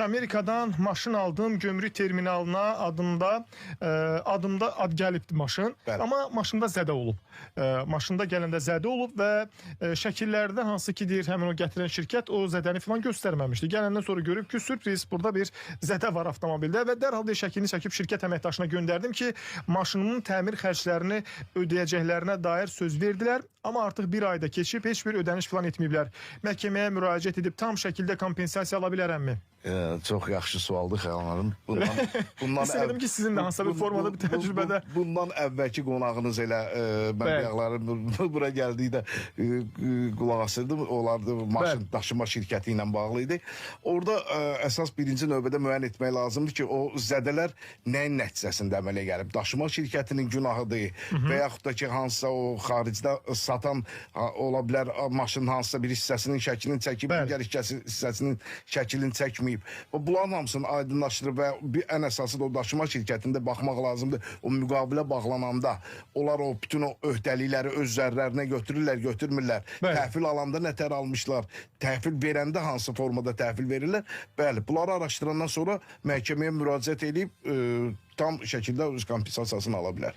ki, Amerikadan maşın aldım, gömrük terminalına adımda ad gəlibdi maşın. Bəli. Amma maşında zədə olub. Maşında gələndə zədə olub və şəkillərdə hansı ki deyir, həmin o gətirən şirkət o zədəni falan göstərməmişdi. Gələndən sonra görüb ki, sürpriz, burada bir zədə var avtomobildə və dərhal deyir, şəklini çəkib şirkət əməkdaşına göndərdim ki, maşınımın təmir xərclərini ödəyəcəklərinə dair söz verdilər. Amma artıq bir ayda keçib, heç bir ödəniş falan etməyiblər. Məhkəməyə müraciət edib tam şəkildə kompensasiya ala bilərəmmi? Çox yaxşı sualdır xanım. İstədim ki, sizin də hansısa bir formada bir təcrübədə. Bundan əvvəlki qonağınız elə mən bayaqları bura gəldikdə qulaq asırdım. Onlar da maşın daşıma şirkəti ilə bağlı idi. Orada əsas birinci növbədə müəyyən etmək lazımdır ki, o zədələr nəyin nəticəsində əmələ gəlib? Daşıma şirkətinin günahıdır və yaxud da ki, hansısa o xaricdə satan ola bilər maşının hansısa bir hissəsinin şəklini çəkib, digər hissəsinin şəklini çəkməyib. Bunların hamısını aydınlaşdırıb və ən əsası da o daşıma şirkətində baxmaq lazımdır. O müqavilə bağlananda onlar o bütün o öhdəlikləri öz üzərlərinə götürürlər, götürmürlər. Təhvil alanda nətər almışlar, təhvil verəndə hansı formada təhvil verirlər. Bəli, bunları araşdırandan sonra məhkəməyə müraciət edib tam şəkildə öz kompensasiyasını ala bilər.